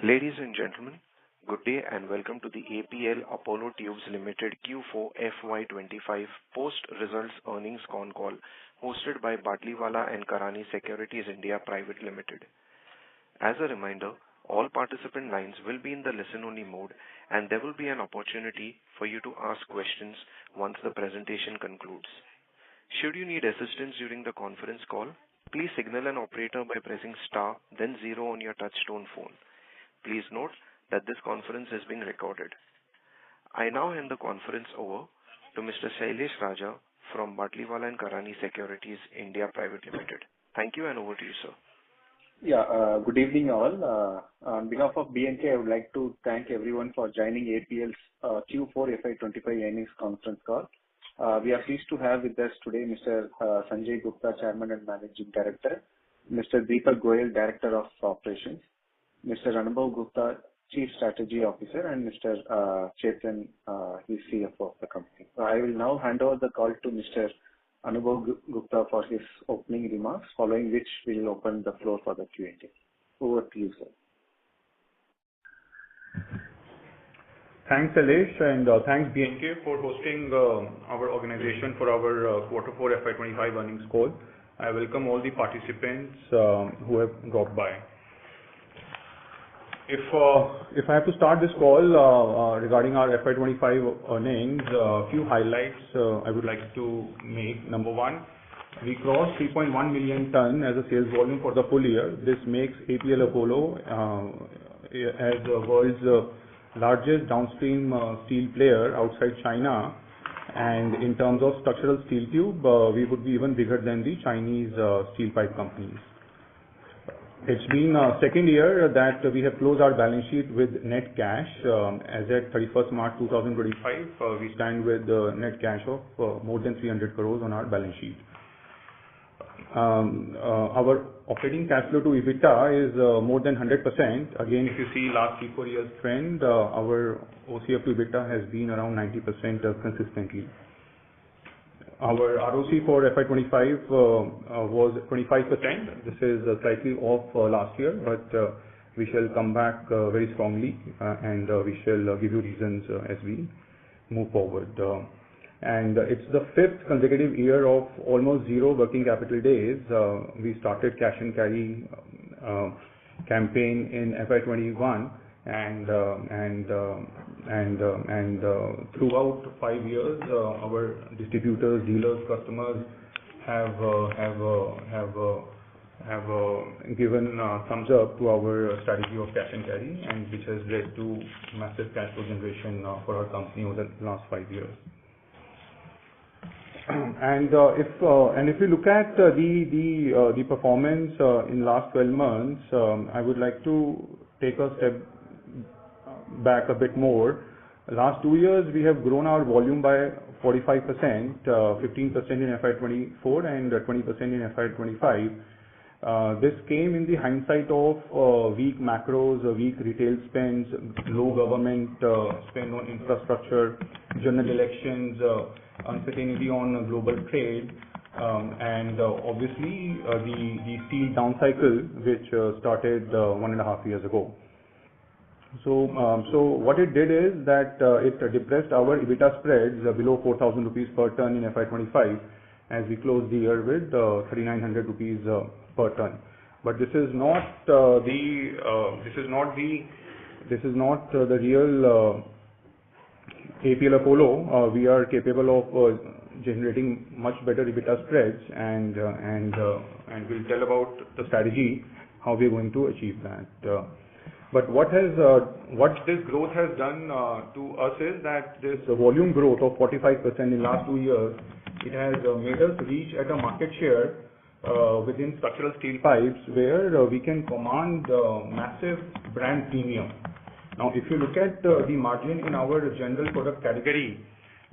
Ladies and gentlemen, good day and welcome to the APL Apollo Tubes Limited Q4 FY25 post-results earnings con call hosted by Batlivala & Karani Securities India Private Limited. As a reminder, all participant lines will be in the listen-only mode and there will be an opportunity for you to ask questions once the presentation concludes. Should you need assistance during the conference call, please signal an operator by pressing star then 0 on your touchtone phone. Please note that this conference is being recorded. I now hand the conference over to Mr. Shailesh Raja from Batlivala & Karani Securities India Private Limited. Thank you and over to you, sir. Yeah, good evening all. On behalf of BNK, I would like to thank everyone for joining APL's Q4 FY25 earnings conference call. We are pleased to have with us today Mr. Sanjay Gupta, Chairman and Managing Director, Mr. Deepak Goyal, Director of Operations, Mr. Anubhav Gupta, Chief Strategy Officer, and Mr. Chetan, the CFO of the company. I will now hand over the call to Mr. Anubhav Gupta for his opening remarks, following which we will open the floor for the Q&A. Over to you, sir. Thanks, Shailesh, and thanks BNK for hosting our organization for our Q4 FY25 earnings call. I welcome all the participants who have dropped by. If I have to start this call regarding our FY25 earnings, a few highlights I would like to make. Number one, we crossed 3.1 million ton as a sales volume for the full year. This makes APL Apollo as the world's largest downstream steel player outside China, and in terms of structural steel tube, we would be even bigger than the Chinese steel pipe companies. It's been second year that we have closed our balance sheet with net cash. As at 31st March 2025, we stand with net cash of more than 300 crores on our balance sheet. Our operating cash flow to EBITDA is more than 100%. Again, if you see last 3-4 years trend, our OCF to EBITDA has been around 90% consistently. Our ROC for FY25 was 25%. This is slightly off last year, but we shall come back very strongly and we shall give you reasons as we move forward. And it's the 5th consecutive year of almost zero working capital days. We started cash and carry campaign in FY21 and throughout 5 years, our distributors, dealers, customers have given thumbs up to our strategy of cash and carry, and which has led to massive cash flow generation for our company over the last 5 years. And if we look at the performance in last 12 months, I would like to take a step back a bit more. Last 2 years, we have grown our volume by 45%, 15% in FY24 and 20% in FY25. This came in the hindsight of weak macros, weak retail spends, low government spend on infrastructure, general elections, uncertainty on global trade, and obviously the steel down cycle, which started 1.5 years ago. So what it did is that it depressed our EBITDA spreads below 4,000 rupees per ton in FY25, as we closed the year with 3,900 rupees per ton. But this is not the real APL Apollo. We are capable of generating much better EBITDA spreads, and we'll tell about the strategy how we're going to achieve that. But what this growth has done to us is that this volume growth of 45% in last 2 years, it has made us reach at a market share within structural steel pipes where we can command massive brand premium. Now, if you look at the margin in our general product category,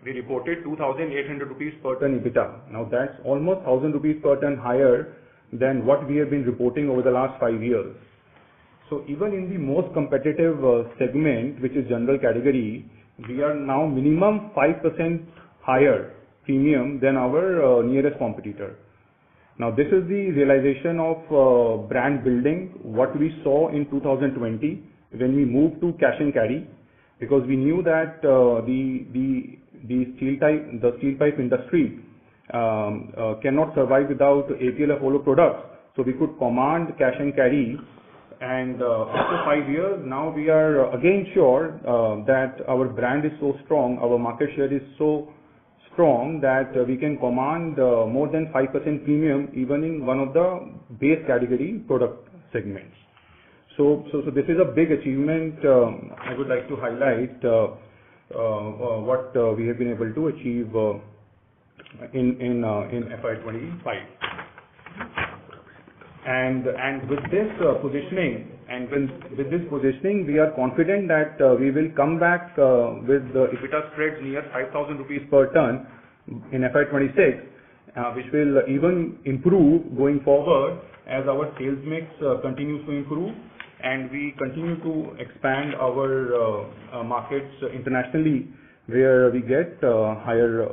we reported 2,800 rupees per ton EBITDA. Now, that's almost 1,000 rupees per ton higher than what we have been reporting over the last 5 years. So even in the most competitive segment, which is general category, we are now minimum 5% higher premium than our nearest competitor. Now, this is the realization of brand building, what we saw in 2020 when we moved to cash and carry, because we knew that the steel pipe industry cannot survive without APL Apollo products. So we could command cash and carry, and after 5 years, now we are again sure that our brand is so strong, our market share is so strong that we can command more than 5% premium even in one of the base category product segments. So this is a big achievement. I would like to highlight what we have been able to achieve in FY25. And with this positioning, we are confident that we will come back with the EBITDA spreads near 5,000 rupees per ton in FY26, which will even improve going forward as our sales mix continues to improve and we continue to expand our markets internationally where we get higher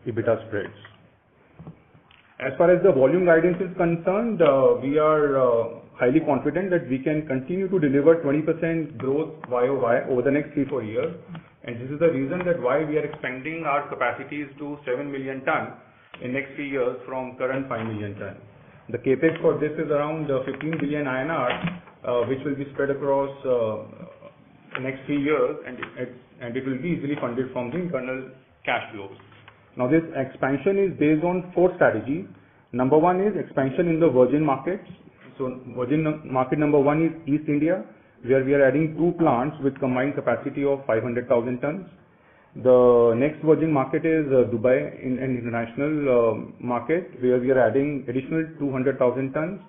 EBITDA spreads. As far as the volume guidance is concerned, we are highly confident that we can continue to deliver 20% growth YOY over the next 3-4 years. And this is the reason that why we are expanding our capacities to 7 million ton in next 3 years from current 5 million ton. The capex for this is around 15 billion INR, which will be spread across the next 3 years, and it will be easily funded from the internal cash flows. Now this expansion is based on 4 strategies. Number 1 is expansion in the virgin markets. So virgin market number 1 is East India, where we are adding 2 plants with combined capacity of 500,000 tons. The next virgin market is Dubai, an international market, where we are adding additional 200,000 tons.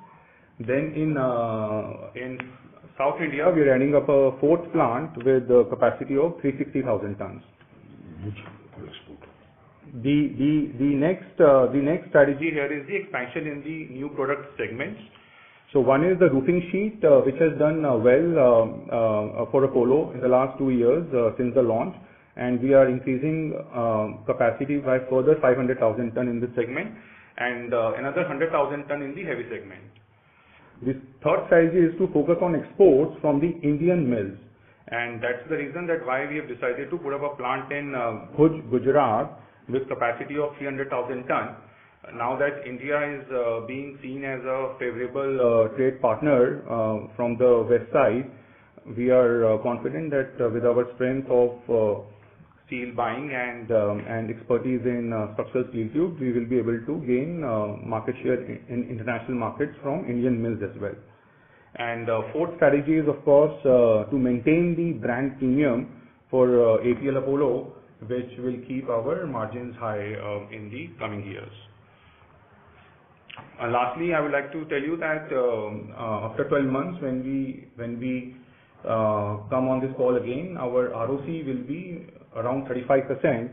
Then in South India, we are adding up a 4th plant with a capacity of 360,000 tons. The next strategy here is the expansion in the new product segments. So one is the roofing sheet, which has done well for Apollo in the last 2 years since the launch, and we are increasing capacity by further 500,000 ton in this segment and another 100,000 ton in the heavy segment. This third strategy is to focus on exports from the Indian mills, and that's the reason that why we have decided to put up a plant in Bhuj, Gujarat, with capacity of 300,000 ton. Now that India is being seen as a favorable trade partner from the west side, we are confident that with our strength of steel buying and expertise in structural steel tubes, we will be able to gain market share in international markets from Indian mills as well. And fourth strategy is, of course, to maintain the brand premium for APL Apollo, which will keep our margins high in the coming years. Lastly, I would like to tell you that after 12 months, when we come on this call again, our ROC will be around 35%,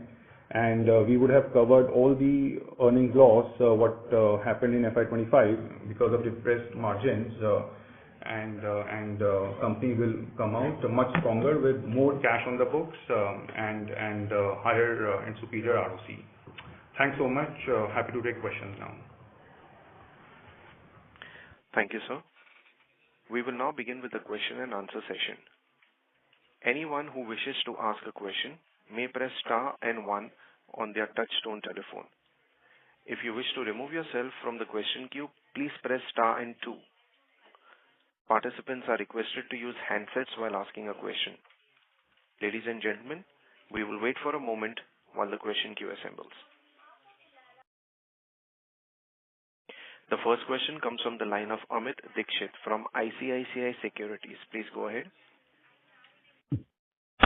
and we would have covered all the earnings loss what happened in FY25 because of depressed margins, and company will come out much stronger with more cash on the books and higher and superior ROC. Thanks so much. Happy to take questions now. Thank you, sir. We will now begin with the question and answer session. Anyone who wishes to ask a question may press star and 1 on their touchtone telephone. If you wish to remove yourself from the question queue, please press star and 2. Participants are requested to use handsets while asking a question. Ladies and gentlemen, we will wait for a moment while the question queue assembles. The first question comes from the line of Amit Dixit from ICICI Securities. Please go ahead.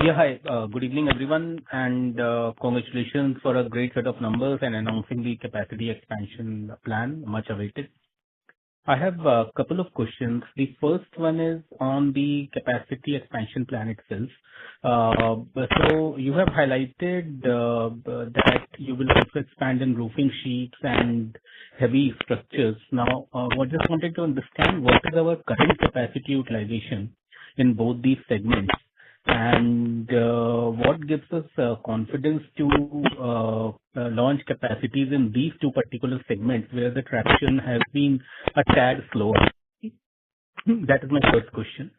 Yeah, hi. Good evening, everyone, and congratulations for a great set of numbers and announcing the capacity expansion plan, much awaited. I have a couple of questions. The first one is on the capacity expansion plan itself. So you have highlighted that you will also expand in roofing sheets and heavy structures. Now, I just wanted to understand what is our current capacity utilization in both these segments, and what gives us confidence to launch capacities in these 2 particular segments where the traction has been a tad slower. That is my first question.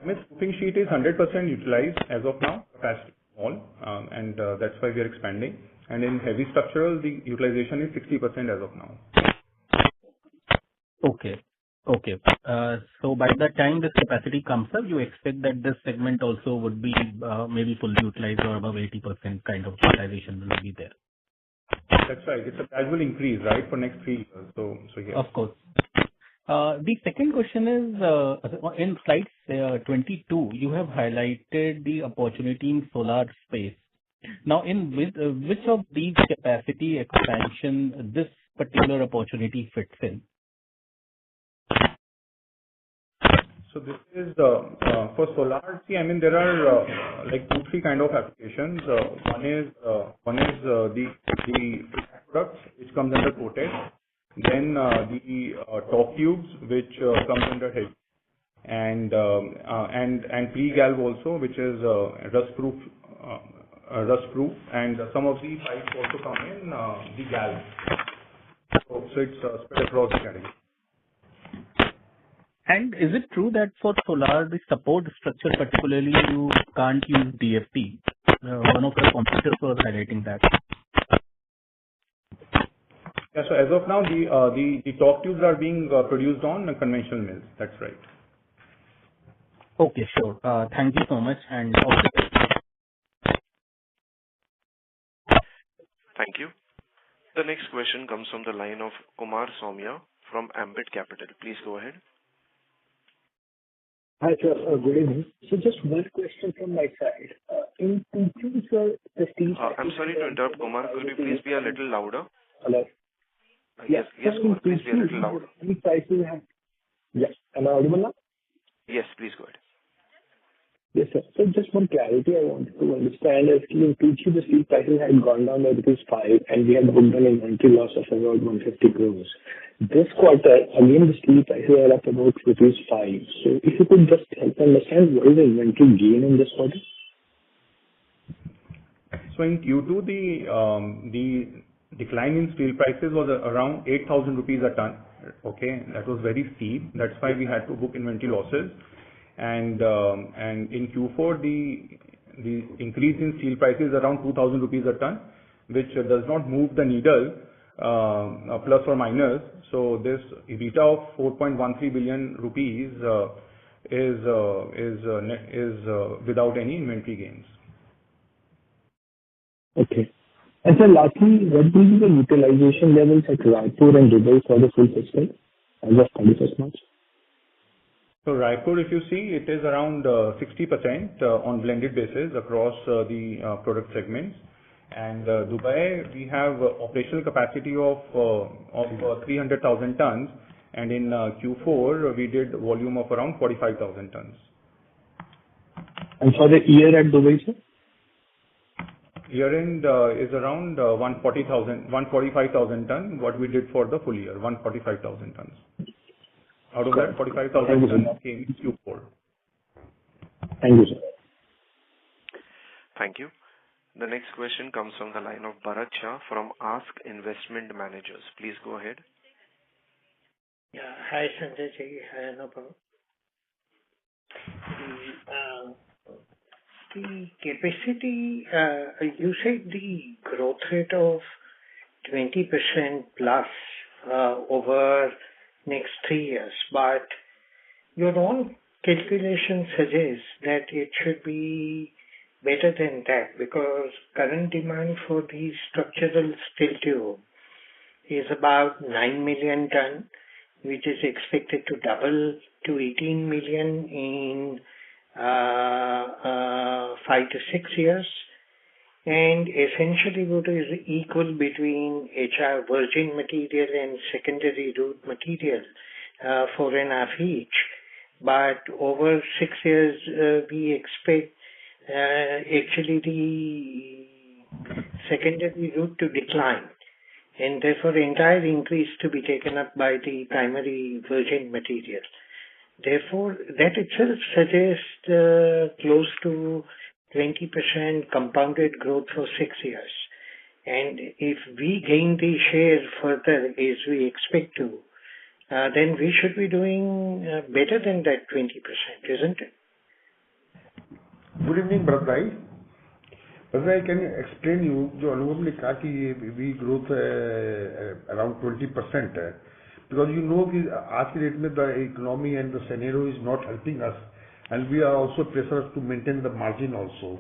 Its roofing sheet is 100% utilized as of now, capacity small, and that's why we are expanding. And in heavy structural, the utilization is 60% as of now. Okay. Okay. So by the time this capacity comes up, you expect that this segment also would be maybe fully utilized or above 80% kind of utilization will be there. That's right. It's a gradual increase, right, for next 3 years. So yes. Of course. The second question is, in slide 22, you have highlighted the opportunity in solar space. Now, in which of these capacity expansion this particular opportunity fits in? So this is for solar. See, I mean, there are like 2-3 kind of applications. One is the products which comes under coated. Then the top tubes which comes under heavy, and pre-galv also, which is rust-proof, and some of the pipes also come in the galv. So it's spread across the category. And is it true that for solar, the support structure particularly, you can't use DFT? One of the competitors was highlighting that. Yeah, so as of now, the top tubes are being produced on conventional mills. That's right. Okay, sure. Thank you so much. And okay. Thank you. The next question comes from the line of Kumar Saumya from Ambit Capital. Please go ahead. Hi, sir. Good evening. So just one question from my side. In Q2, sir, the steel... I'm sorry to interrupt, Kumar. Could you please be a little louder? Hello? Yes, Kumar, please be a little louder. Yes. Am I audible now? Yes, please go ahead. Yes, sir. So just one clarity I wanted to understand is in Q2, the steel prices had gone down by ₹5 and we had booked an inventory loss of about 150 crores. This quarter, again, the steel prices are up about ₹5. So if you could just help understand what is the inventory gain in this quarter? So in Q2, the decline in steel prices was around 8,000 rupees a ton. Okay, that was very steep. That's why we had to book inventory losses. And in Q4, the increase in steel prices is around 2,000 rupees a ton, which does not move the needle plus or minus. So this EBITDA of 4.13 billion rupees is without any inventory gains. Okay. And so lastly, what will be the utilization levels at Raipur and Dubai for the full fiscal as of 31st March? So Raipur, if you see, it is around 60% on blended basis across the product segments. And Dubai, we have operational capacity of 300,000 tons. And in Q4, we did volume of around 45,000 tons. And for the year at Dubai, sir? Year end is around 145,000 tons, what we did for the full year, 145,000 tons. Out of that, 45,000 tons came in Q4. Thank you, sir. Thank you. The next question comes from the line of Bharat Shah from Ask Investment Managers. Please go ahead. Yeah. Hi, Sanjay ji. Hi, Anupam. The capacity, you said the growth rate of 20% plus over next 3 years, but your own calculation suggests that it should be better than that because current demand for the structural steel tube is about 9 million ton, which is expected to double to 18 million in 5 to 6 years, and essentially what is equal between HR virgin material and secondary route material, 4.5 each. But over 6 years, we expect actually the secondary route to decline, and therefore entire increase to be taken up by the primary virgin material. Therefore, that itself suggests close to 20% compounded growth for 6 years. And if we gain the share further as we expect to, then we should be doing better than that 20%, isn't it? Good evening Bharat भाई. भरत भाई, can you explain you, जो अनुभव ने कहा कि we growth around 20% है, because you know कि आज की डेट में the economy and the scenario is not helping us and we are also pressure to maintain the margin also.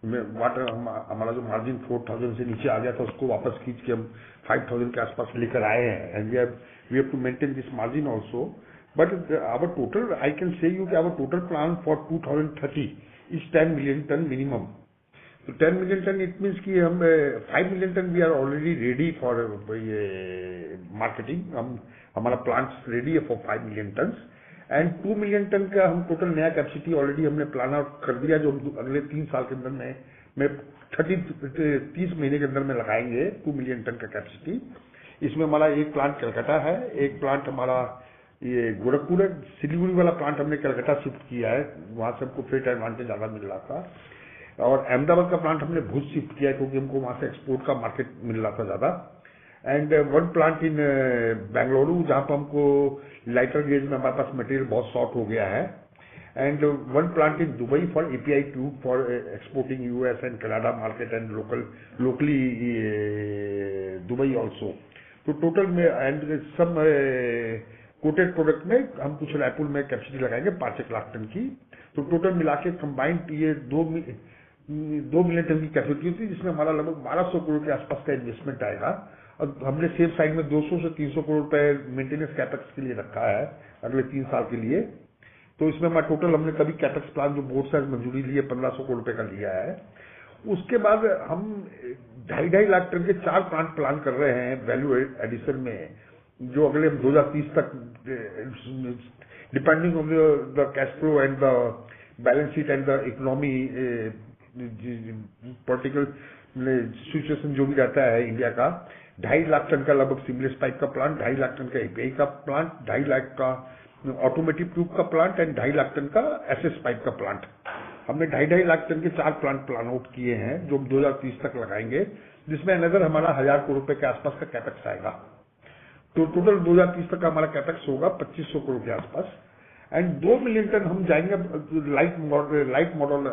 हमारा जो मार्जिन 4,000 से नीचे आ गया था उसको वापस खींच के हम 5,000 के आसपास लेकर आए हैं and we have to maintain this margin also. But our total, I can say you कि our total plan for 2030 is 10 million ton minimum. तो 10 million ton इट मीन्स कि हम 5 million ton we are already ready for marketing. हमारा plant ready है for 5 million tons and 2 million ton का हम total नया capacity already हमने plan out कर दिया, जो अगले 3 साल के अंदर में 30 महीने के अंदर में लगाएंगे 2 million ton का कैपेसिटी. इसमें हमारा एक प्लांट कलकत्ता है, एक प्लांट हमारा ये गोरखपुर है. सिलीगुड़ी वाला प्लांट हमने कलकत्ता शिफ्ट किया है, वहां से हमको फ्रेट एडवांटेज ज्यादा मिल रहा था. और अहमदाबाद का प्लांट हमने भुज शिफ्ट किया है क्योंकि हमको वहां से एक्सपोर्ट का मार्केट मिल रहा था ज्यादा. And one plant in Bengaluru, जहां पर हमको लाइटर गेज में हमारे पास मटेरियल बहुत शॉर्ट हो गया है. And one plant in Dubai for API tube for exporting US and Canada market and locally Dubai also. तो टोटल में एंड सब कोटेड प्रोडक्ट में हम कुछ रायपुर में कैपेसिटी लगाएंगे 5 लाख टन की. तो टोटल मिला के कंबाइंड ये 2 million टन की कैपेसिटी होती है, जिसमें हमारा लगभग 1200 करोड़ के आसपास का इन्वेस्टमेंट आएगा. और हमने सेफ साइड में 200 से 300 करोड़ रुपए मेंटेनेंस कैपेक्स के लिए रखा है अगले 3 साल के लिए. तो इसमें हमारा टोटल हमने कभी कैपेक्स प्लान जो बोर्ड से मंजूरी ली है 1500 करोड़ रुपए का लिया है. उसके बाद हम 2.5 लाख टन के 4 प्लांट प्लान कर रहे हैं वैल्यू एडिशन में, जो अगले 2030 तक, depending on the cash flow and the balance sheet and the economy political situation जो भी रहता है इंडिया का. 2.5 लाख टन का लगभग सीमलेस पाइप का प्लांट, 2.5 लाख टन का एपीआई का प्लांट, 2.5 लाख का ऑटोमेटिक ट्यूब का प्लांट एंड 2.5 लाख टन का एसएस पाइप का प्लांट. हमने 2.5 लाख टन के 4 प्लांट प्लान आउट किए हैं जो 2030 तक लगाएंगे, जिसमें अनदर हमारा 1000 करोड़ रुपए के आसपास का कैपेक्स आएगा. तो टोटल 2030 तक का हमारा कैपेक्स होगा 2500 करोड़ के आसपास. एंड 2 million टन हम जाएंगे लाइट मॉडल,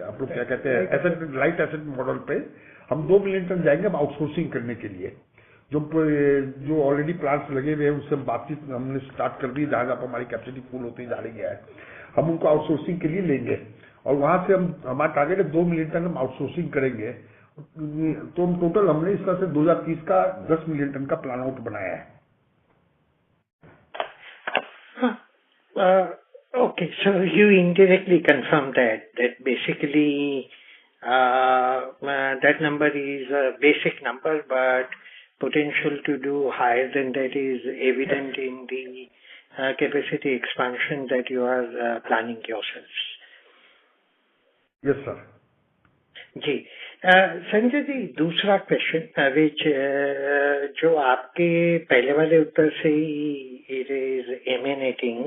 आप लोग क्या कहते हैं, एसेट लाइट एसेट मॉडल पे हम 2 million टन जाएंगे अब आउटसोर्सिंग करने के लिए. जो ऑलरेडी प्लांट्स लगे हुए हैं उससे बातचीत हमने स्टार्ट कर दी. जहां जहां हमारी कैपेसिटी फुल होती जा रही है हम उनको आउटसोर्सिंग के लिए लेंगे और वहां से हम, हमारा टारगेट है 2 million टन हम आउटसोर्सिंग करेंगे. तो टोटल हमने इस तरह से 2030 का 10 million टन का प्लान आउट बनाया है. Okay, so you indirectly confirmed that basically that number is a basic number, but potential to do higher than that is evident in the capacity expansion that you are planning yourselves. Yes, sir. जी. संजय जी, दूसरा question which जो आपके पहले वाले उत्तर से ही it is emanating.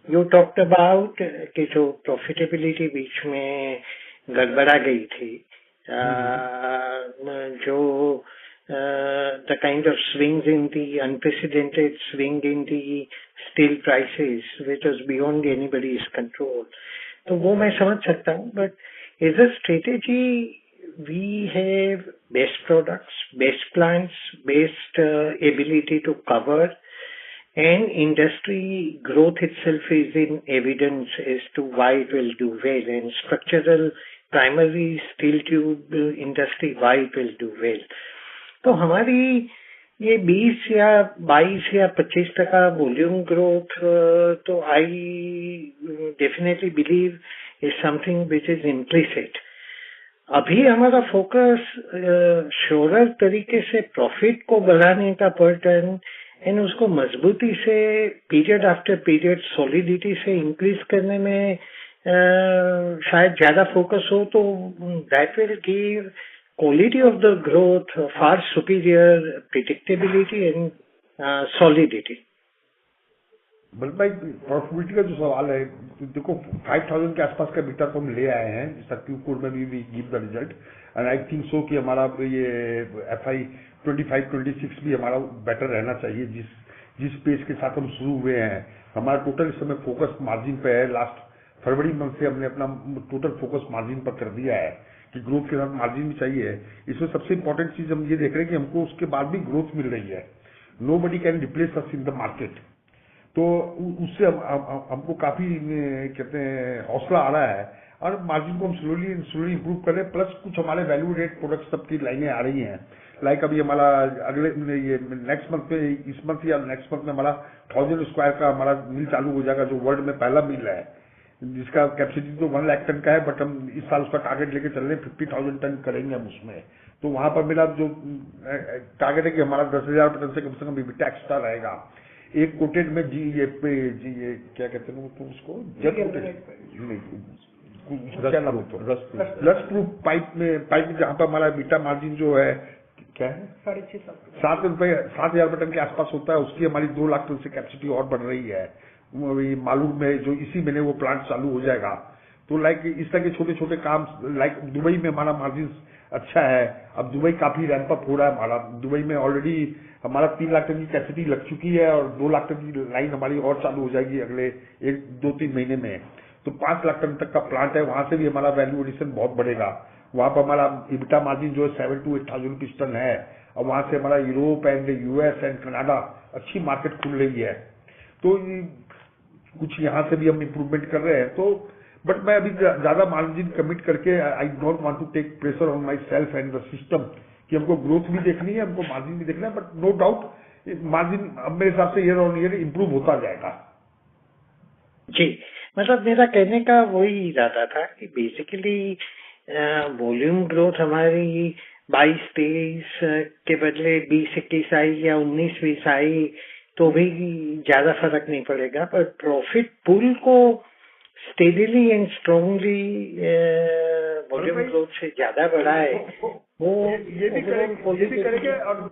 You talked about कि जो प्रॉफिटेबिलिटी बीच में गड़बड़ा गई थी, जो the kind of swings in the unprecedented swing in the steel prices which was beyond anybody's control. तो वो मैं समझ सकता हूँ, but as a strategy we have best products, best plants, best ability to cover, and industry growth itself is in evidence as to why it will do well, and structural primary steel tube industry why it will do well. तो हमारी ये 20 या 22 या 25% volume growth तो I definitely believe is something which is implicit. अभी हमारा focus श्योरर तरीके से प्रॉफिट को बढ़ाने का पर टन एंड उसको मजबूती से पीरियड आफ्टर पीरियड सॉलिडिटी से इंक्रीज करने में शायद ज्यादा फोकस हो, तो that will give quality of the growth far superior predictability and solidity. बल्कि भाई प्रॉफिटेबिलिटी का जो सवाल है, देखो 5000 के आसपास का बीटा तो हम ले आए हैं, जैसा Q4 में भी give the result, and I think so कि हमारा ये FY 25-26 भी हमारा बेटर रहना चाहिए जिस पेस के साथ हम शुरू हुए हैं. हमारा टोटल इस समय फोकस मार्जिन पे है. लास्ट फरवरी मंथ से हमने अपना टोटल फोकस मार्जिन पर कर दिया है कि ग्रोथ के साथ मार्जिन भी चाहिए। इसमें सबसे इंपॉर्टेंट चीज हम ये देख रहे हैं कि हमको उसके बाद भी ग्रोथ मिल रही है। Nobody can replace us in the market. तो उससे हमको काफी कहते हैं हौसला आ रहा है और मार्जिन को हम स्लोली इंप्रूव कर रहे हैं। प्लस कुछ हमारे वैल्यू एडेड प्रोडक्ट्स सबकी लाइनें आ रही हैं। लाइक अभी हमारा अगले ये नेक्स्ट मंथ पे, इस मंथ या नेक्स्ट मंथ में हमारा 1000 स्क्वायर का हमारा मिल चालू हो जाएगा, जो वर्ल्ड में पहला मिल है, जिसका कैपेसिटी तो 1 लाख टन का है, बट हम इस साल उसका टारगेट लेके चल रहे हैं 50,000 टन करेंगे हम उसमें। तो वहां पर मेरा जो टारगेट है कि हमारा 10,000 टन से कम EBITDA एक्स्ट्रा रहेगा। एक कोटेड में जी ये क्या कहते हैं उसको, जेट क्या नाम होता है, रस्ट प्रूफ पाइप जहाँ पर हमारा बीटा मार्जिन जो है क्या है 7,000 टन के आसपास होता है, उसकी हमारी 2 लाख टन से कैपेसिटी और बढ़ रही है। मालूम में जो इसी महीने वो प्लांट चालू हो जाएगा। तो लाइक इस तरह के छोटे छोटे काम, लाइक दुबई में हमारा मार्जिन अच्छा है। अब दुबई काफी रैंप अप हो रहा है हमारा। दुबई में ऑलरेडी हमारा 3 लाख टन की कैपेसिटी लग चुकी है और 2 लाख टन की लाइन हमारी और चालू हो जाएगी अगले 1-2-3 महीने में। तो 5 लाख टन तक का प्लांट है, वहां से भी हमारा वैल्यू एडिशन बहुत बढ़ेगा। वहां पर हमारा EBITDA मार्जिन जो है 7,000 to 8,000 रुपीज टन है। और वहां से हमारा Europe and US and Canada अच्छी मार्केट खुल रही है। तो कुछ यहाँ से भी हम इम्प्रूवमेंट कर रहे हैं। तो बट मैं अभी ज्यादा मार्जिन कमिट करके I don't want to take pressure on my self and the system कि हमको ग्रोथ भी देखनी है, हमको मार्जिन भी देखना है। बट नो डाउट मार्जिन अब मेरे हिसाब से ईयर ऑन ईयर इम्प्रूव होता जाएगा। जी, मतलब मेरा कहने का वही इरादा था कि बेसिकली वॉल्यूम ग्रोथ हमारी 22-23 के बदले 20-21 आई या 19-20 आई तो भी ज्यादा फर्क नहीं पड़ेगा, पर प्रॉफिट पूल को steadily and strongly volume growth से ज्यादा बढ़ाए वो ये भी करेंगे। और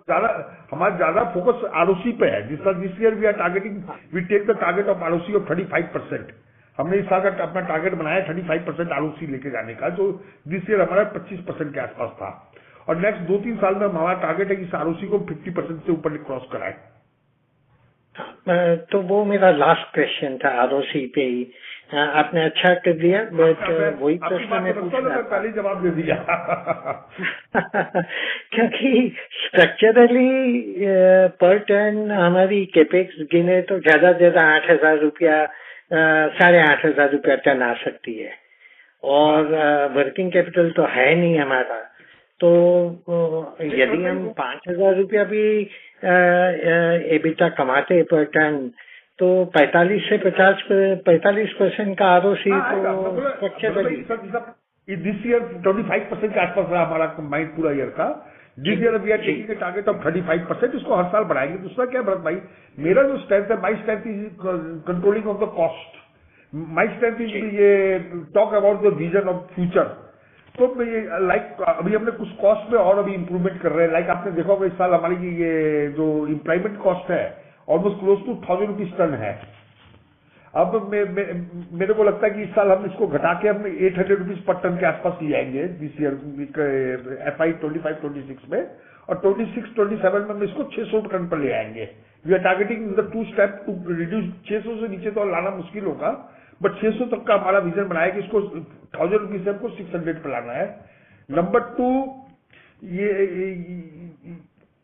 हमारा फोकस आरओसी पे है। This year we are targeting, we take the target of ROC of 35%। हमने इस साल का अपना टारगेट बनाया 35% आरओसी लेके जाने का, जो दिस ईयर हमारा 25% के आसपास था। और नेक्स्ट 2-3 साल में हमारा टारगेट है कि इस आरओसी को 50% से ऊपर क्रॉस कराए। तो वो मेरा लास्ट क्वेश्चन था आरओसी पे ही। आपने अच्छा कर दिया, बट वही प्रश्न मैं पूछना था, पहले जवाब दे दिया। क्योंकि स्ट्रक्चरली पर टन हमारी केपेक्स गिने तो ज्यादा 8,000 रुपया 8,500 रुपया टन आ सकती है और वर्किंग कैपिटल तो है नहीं हमारा। तो यदि हम 5,000 रुपया भी EBITDA कमाते पर टन तो 45% का आरओसी तो स्ट्रक्चरली दिस ईयर 25% के आसपास रहा हमारा कंबाइंड पूरा ईयर का। This year we are taking target of 35%। इसको हर साल बढ़ाएंगे। दूसरा क्या भरत भाई, मेरा जो स्ट्रेंथ है, my strength is controlling of the cost. My strength is ये talk about the vision of future. तो लाइक अभी हमने कुछ कॉस्ट में और अभी इंप्रूवमेंट कर रहे हैं। लाइक आपने देखा होगा इस साल हमारी ये जो एम्प्लॉयमेंट कॉस्ट है almost close to 1,000 rupees ton है। अब मेरे को लगता है कि इस साल हम इसको घटा के हम 800 रुपीज पर टन के आसपास ले आएंगे दिस ईयर FY 25-26 में। और 26-27 में हम इसको 600 टन पर ले आएंगे। We are targeting the 2 step to reduce. 600 से नीचे तो लाना मुश्किल होगा, बट 600 तक का हमारा विजन बनाया कि इसको 1,000 रुपीज से हमको 600 पर लाना है। नंबर 2, ये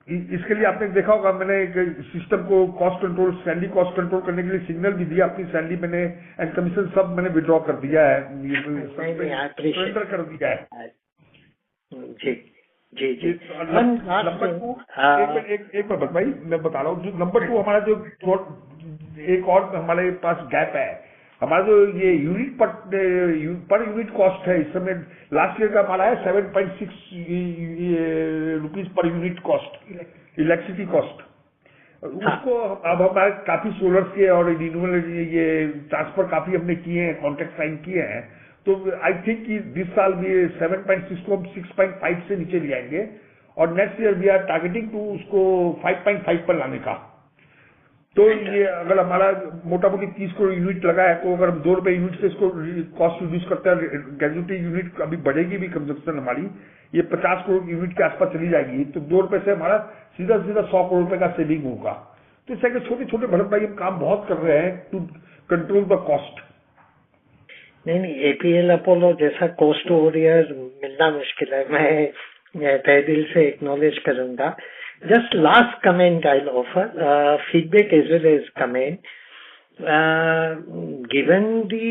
इसके लिए आपने देखा होगा मैंने सिस्टम को cost control, salary cost control करने के लिए सिग्नल भी दिया। अपनी सैलरी मैंने एंड कमीशन सब मैंने विड्रॉ कर दिया है, सरेंडर कर दिया है। जी जी जी। नंबर 2 एक मिनट भाई मैं बता रहा हूँ। नंबर 2 हमारा जो एक और हमारे पास गैप है, हमारा जो ये यूनिट पर यूनिट कॉस्ट है इस समय लास्ट ईयर का हमारा है 7.6 rupees per unit cost electricity cost. उसको अब हमारे काफी सोलर के और रिन्यूएबल ये ट्रांसफर काफी हमने किए हैं, कॉन्ट्रैक्ट साइन किए हैं। तो आई थिंक कि दिस साल भी 7.6 को हम 6.5 से नीचे ले आएंगे और next year we are targeting to उसको 5.5 पर लाने का। तो ये अगर हमारा मोटा मोटी 30 करोड़ यूनिट लगा है तो अगर हम 2 रुपए यूनिट से इसको कॉस्ट रिड्यूस करते हैं, ग्रेजुएटी यूनिट अभी बढ़ेगी भी कंजप्शन हमारी, ये 50 करोड़ यूनिट के आसपास चली जाएगी। तो 2 रुपए से हमारा सीधा 100 करोड़ रुपए का सेविंग होगा। तो इस छोटे छोटे भरत भाई हम काम बहुत कर रहे हैं टू कंट्रोल द कॉस्ट। नहीं, APL अपोलो जैसा कोस्ट वॉरियर मिलना मुश्किल है. मैं तहे दिल से एक्नॉलेज करूंगा. Just last comment I'll offer, feedback as well as comment. Given the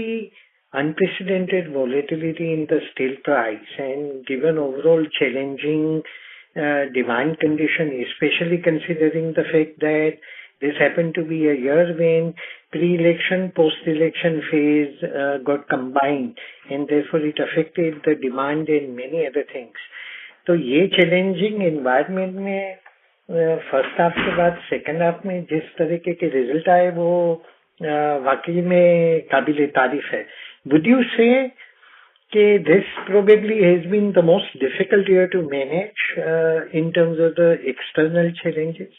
unprecedented volatility in the steel price and given overall challenging demand condition, especially considering the fact that this happened to be a year when pre-election, post-election phase got combined, and therefore it affected the demand and many other things. तो ये challenging environment में first half के बाद second half में जिस तरीके के result आए वो वाकई में काबिल तारीफ है. वुड यू से कि this probably has been the most difficult year to manage in terms of the external challenges?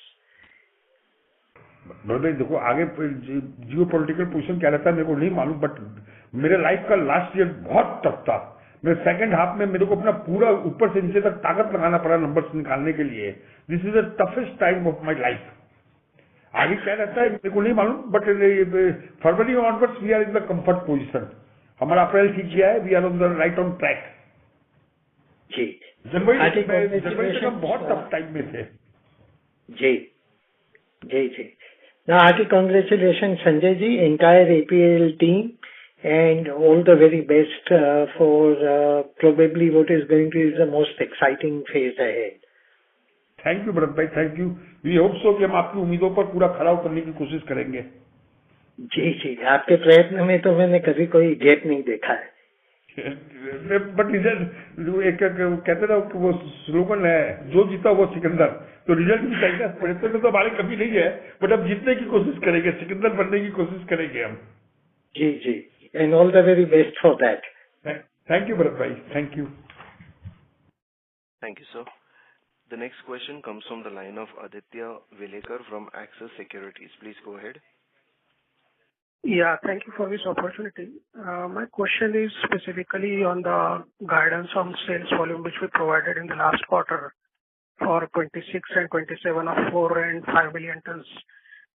देखो आगे जियो पॉलिटिकल पोजिशन क्या रहता है मेरे को नहीं मालूम, बट मेरे लाइफ का लास्ट ईयर बहुत टफ था. मेरे सेकंड हाफ में मेरे को अपना पूरा ऊपर से नीचे तक ताकत लगाना पड़ा नंबर्स निकालने के लिए. This is the toughest time of my life. आगे क्या रहता है मेरे को नहीं मालूम, but February onwards we are in the comfort position. हमारा अप्रैल ठीक गया है, we are on the right on track. जी, जनवरी तक हम बहुत टफ टाइम में थे. जी जी जी. Now, hearty congratulations, Sanjay ji, entire APL team, and all the very best for probably what is going to be the most exciting phase ahead. Thank you Bharat bhai, thank you. We hope so कि हम आपकी उम्मीदों पर पूरा खरा उतरने की कोशिश करेंगे. जी जी, आपके प्रयत्न में तो मैंने कभी कोई गैप नहीं देखा है. बट रिजल्ट कहते ना वो स्लोगन है, जो जीता वो सिकंदर. तो रिजल्ट भी चाहिए. प्रयत्न में तो हमारी कमी नहीं है, बट अब जीतने की कोशिश करेंगे, सिकंदर बनने की कोशिश करेंगे हम. जी जी, and all the very best for that. Thank you Bharat bhai, thank you. Thank you, sir. The next question comes from the line of Aditya Velekar from Axis Securities. Please go ahead. Yeah, thank you for this opportunity. My question is specifically on the guidance on sales volume which we provided in the last quarter for 26 and 27 of 4 and 5 million tons.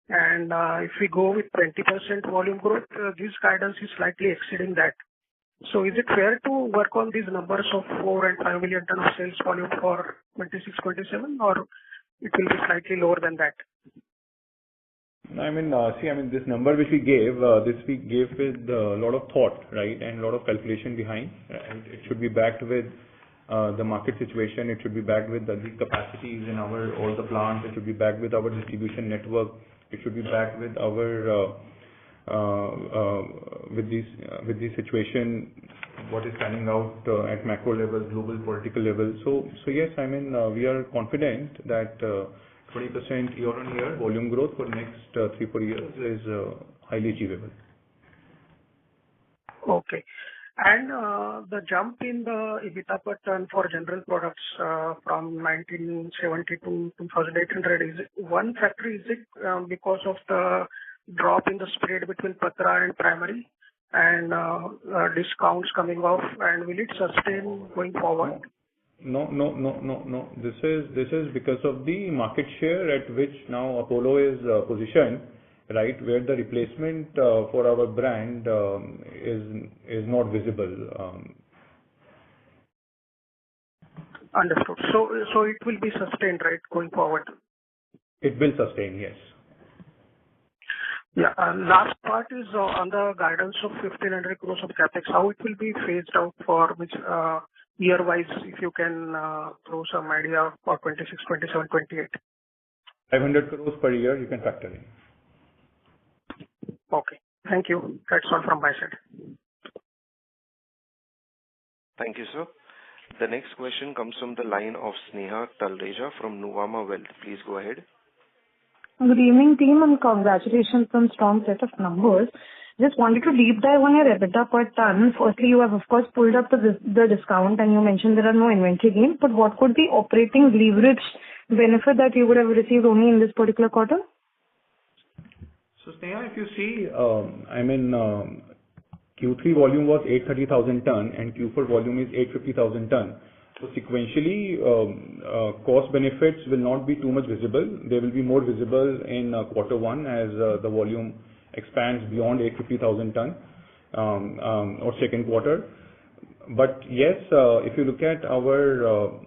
And if we go with 20% volume growth, this guidance is slightly exceeding that. So is it fair to work on these numbers of 4 and 5 million ton of sales volume for 26-27, or it will be slightly lower than that? I mean, this number which we gave with a lot of thought, right, and a lot of calculation behind. And it should be backed with the market situation. It should be backed with the capacities in all the plants. It should be backed with our distribution network. It should be backed with our with this situation, what is panning out at macro level, global political level. So yes, I mean, we are confident that 20% year-on-year volume growth for the next 3-4 years is highly achievable. Okay. And the jump in the EBITDA per ton for general products from 1970 to 2,800 is one factor. Is it because of the drop in the spread between Patra and primary and discounts coming off, and will it sustain going forward? No. This is because of the market share at which now Apollo is positioned, right, where the replacement for our brand is not visible. Understood. So it will be sustained, right, going forward? It will sustain, yes. Yeah. Last part is on the guidance of 1,500 crores of capex. How it will be phased out for which year-wise, if you can throw some idea for 26, 27, 28. 500 crores per year you can factor in. Okay. Thank you. That's all from my side. Thank you, sir. The next question comes from the line of Sneha Talreja from Nuvama Wealth. Please go ahead. Good evening, team, and congratulations on strong set of numbers. Just wanted to deep dive on your EBITDA per ton. Firstly, you have, of course, pulled up the discount, and you mentioned there are no inventory gains, but what could be operating leverage benefit that you would have received only in this particular quarter? So, Sneha, if you see, Q3 volume was 830,000 ton and Q4 volume is 850,000 ton. So sequentially, cost benefits will not be too much visible. They will be more visible in quarter one as the volume expands beyond 850,000 ton. or second quarter. But yes, if you look at our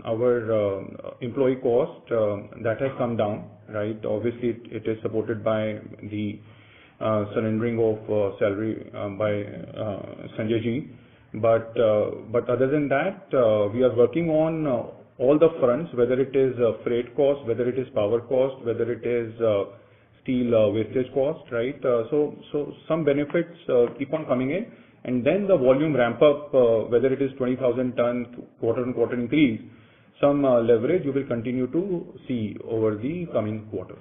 employee cost, that has come down, right? Obviously, it is supported by the surrendering of salary by Sanjay ji. But other than that, we are working on all the fronts, whether it is freight cost, whether it is power cost, whether it is steel wastage cost, right? So some benefits keep on coming in, and then the volume ramp up, whether it is 20,000 ton quarter-on-quarter increase, some leverage you will continue to see over the coming quarters.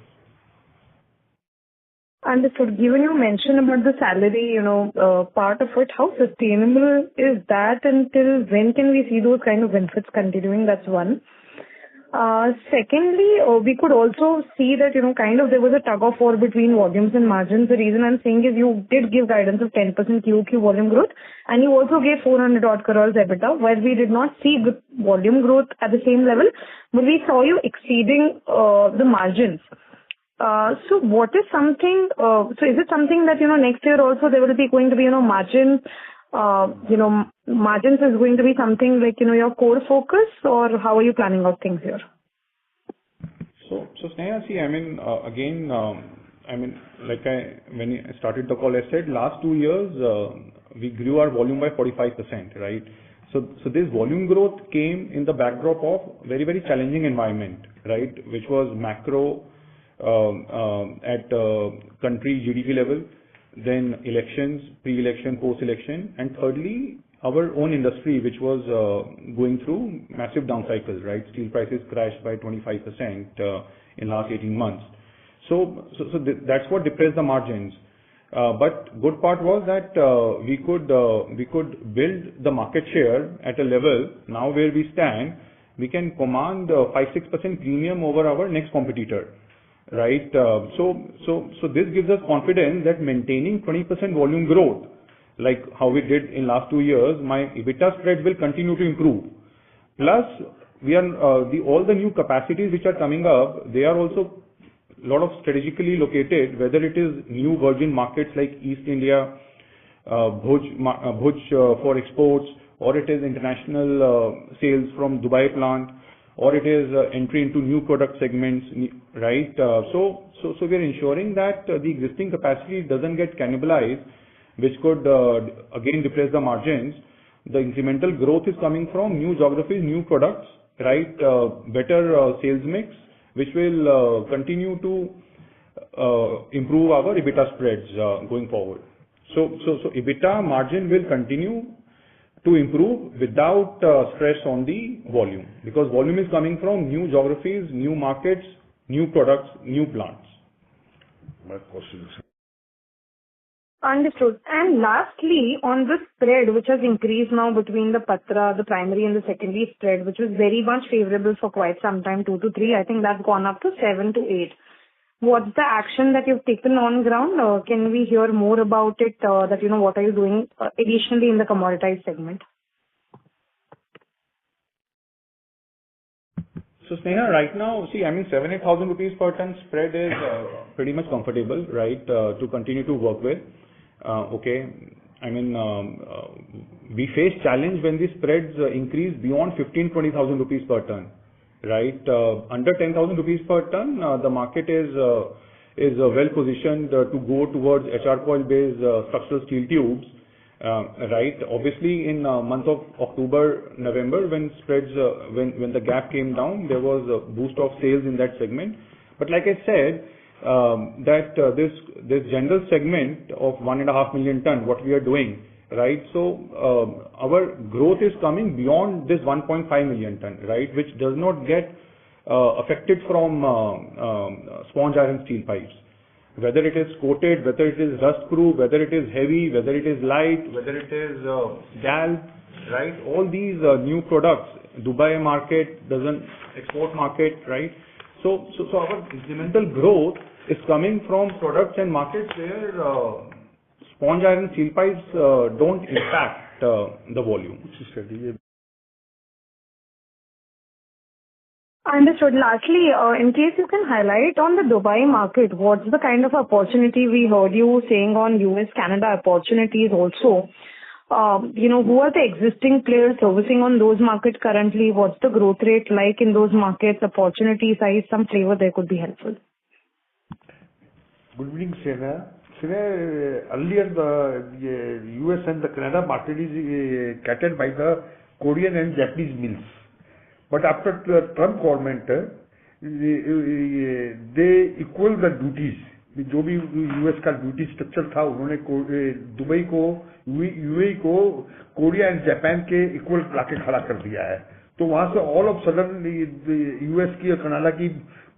Understood. Given you mentioned about the salary, part of it, how sustainable is that? Until when can we see those kind of benefits continuing? That's one. Secondly, we could also see that, kind of there was a tug of war between volumes and margins. The reason I'm saying is you did give guidance of 10% QOQ volume growth, and you also gave 400 odd crores EBITDA, where we did not see good volume growth at the same level, but we saw you exceeding the margins. So what is something, so is it something that, next year also there will be going to be, margin, margins is going to be something like, your core focus, or how are you planning out things here? So Sneha, see, when I started the call, I said last 2 years, we grew our volume by 45%, right? So this volume growth came in the backdrop of very, very challenging environment, right? Which was macro, at country GDP level, then elections, pre-election, post-election, and thirdly, our own industry, which was going through massive down cycles, right? Steel prices crashed by 25% in last 18 months. So that's what depressed the margins. But good part was that we could build the market share at a level now where we stand. We can command 5-6% premium over our next competitor. Right. So this gives us confidence that maintaining 20% volume growth, like how we did in last 2 years, my EBITDA spread will continue to improve. Plus, we are all the new capacities which are coming up, they are also a lot of strategically located, whether it is new virgin markets like East India, Bhuj for exports, or it is international sales from Dubai plant, or it is entry into new product segments, right? So we are ensuring that the existing capacity doesn't get cannibalized, which could again depress the margins. The incremental growth is coming from new geographies, new products, right? Better sales mix, which will continue to improve our EBITDA spreads going forward. So EBITDA margin will continue to improve without stress on the volume, because volume is coming from new geographies, new markets, new products, new plants. My question is... Understood. And lastly, on the spread, which has increased now between the Patra, the primary and the secondary spread, which was very much favorable for quite some time, 2 to 3, I think that's gone up to 7 to 8. What's the action that you've taken on ground? Can we hear more about it, what are you doing additionally in the commoditized segment? So Sneha, right now, 7,000-8,000 rupees per ton spread is pretty much comfortable, right, to continue to work with. Okay. We face challenge when the spreads increase beyond 15,000-20,000 rupees per ton. Right, under 10,000 rupees per ton, the market is well positioned to go towards HR coil based structural steel tubes. Right, obviously in month of October, November, when spreads when the gap came down, there was a boost of sales in that segment. But like I said, that this general segment of 1.5 million ton, what we are doing. Right, so our growth is coming beyond this 1.5 million ton, right, which does not get affected from sponge iron steel pipes. Whether it is coated, whether it is rust proof, whether it is heavy, whether it is light, whether it is gal, right, all these new products, Dubai market, doesn't export market, right. So our incremental growth is coming from products and markets where sponge iron steel pipes don't impact the volume. Understood. Lastly, in case you can highlight on the Dubai market, what's the kind of opportunity we heard you saying on US, Canada opportunities also? Who are the existing players servicing on those markets currently? What's the growth rate like in those markets? Opportunity size, some flavor there could be helpful. Good evening, Sneha. Earlier the US and the Canada market is catered by the Korean and Japanese mills. But after the Trump government, they equal the duties. जो भी US का duty structure था, उन्होंने Dubai को, UAE को Korea and Japan के equal लाके खड़ा कर दिया है. तो वहां से ऑल ऑफ सडन यूएस की और कनाडा की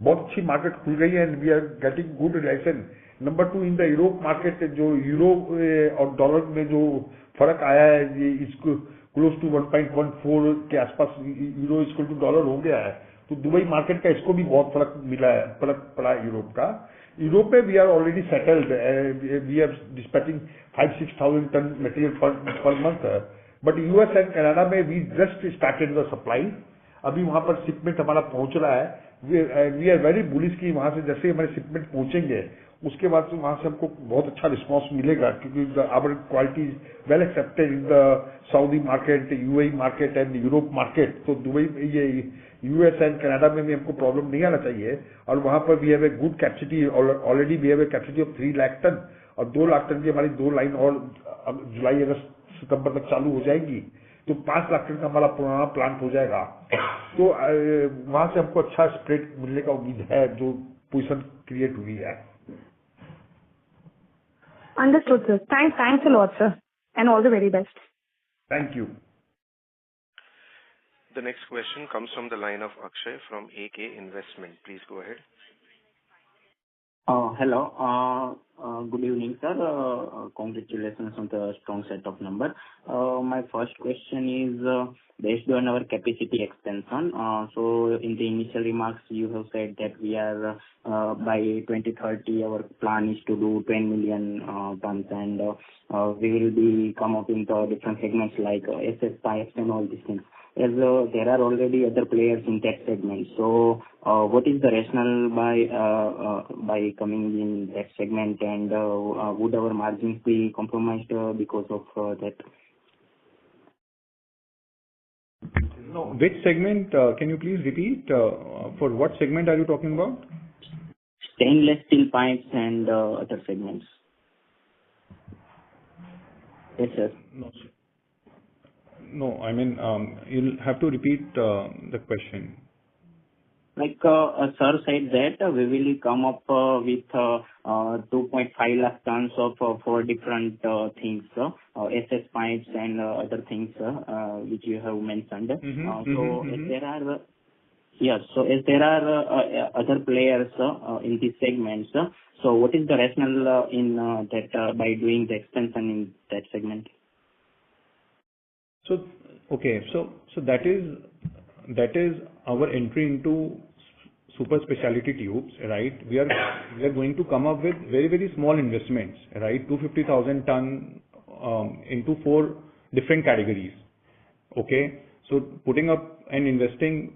बहुत अच्छी मार्केट खुल गई है and we are getting good relation. Number 2 in the Europe market, जो यूरो और डॉलर में जो फर्क आया है, इसको क्लोज टू 1.14 के आसपास यूरो इक्वल टू डॉलर हो गया है. तो दुबई मार्केट का इसको भी बहुत फर्क मिला है, फर्क पड़ा है यूरोप का. यूरोप में we are already settled, we are dispatching 5,000-6,000 ton material per month. But US and Canada में we just started the supply. अभी वहां पर शिपमेंट हमारा पहुंच रहा है. वी आर वेरी बुलिश की वहां से जैसे हमारे शिपमेंट पहुंचेंगे उसके बाद से वहां से हमको बहुत अच्छा रिस्पांस मिलेगा, क्योंकि our quality well accepted in the Saudi market, UAE market and Europe market. तो दुबई, ये यूएस एंड कनाडा में भी हमको प्रॉब्लम नहीं आना चाहिए. और वहां पर we have a good capacity, already we have a capacity of 3 lakh ton, और 2 लाख टन की हमारी 2 लाइन और जुलाई, अगस्त, सितंबर तक चालू हो जाएंगी. तो 5 लाख टन का हमारा पुराना प्लांट हो जाएगा. तो वहां से हमको अच्छा स्प्रेड मिलने का उम्मीद है, जो पोजिशन क्रिएट हुई है. Understood, sir. Thanks a lot, sir, and all the very best. Thank you. The next question comes from the line of Akshay from AK Investment. Please go ahead. Hello. Good evening, sir. Congratulations on the strong set of numbers. My first question is based on our capacity expansion. So in the initial remarks, you have said that we are by 2030, our plan is to do 10 million tons, and we will be come up in the different segments like SS pipes and all these things. As there are already other players in that segment. So what is the rationale by coming in that segment, and would our margins be compromised because of that? No. Which segment? Can you please repeat? For what segment are you talking about? Stainless steel pipes and other segments. Yes, sir. No, sir. No, I mean, you'll have to repeat the question. Like sir said that we will come up with 2.5 lakh tons of 4 different things, SS pipes and other things which you have mentioned. As there are other players in these segments, so what is the rationale in that by doing the expansion in that segment? So that is our entry into super specialty tubes, right? We are going to come up with very, very small investments, right? 250,000 ton into 4 different categories. Okay, so putting up and investing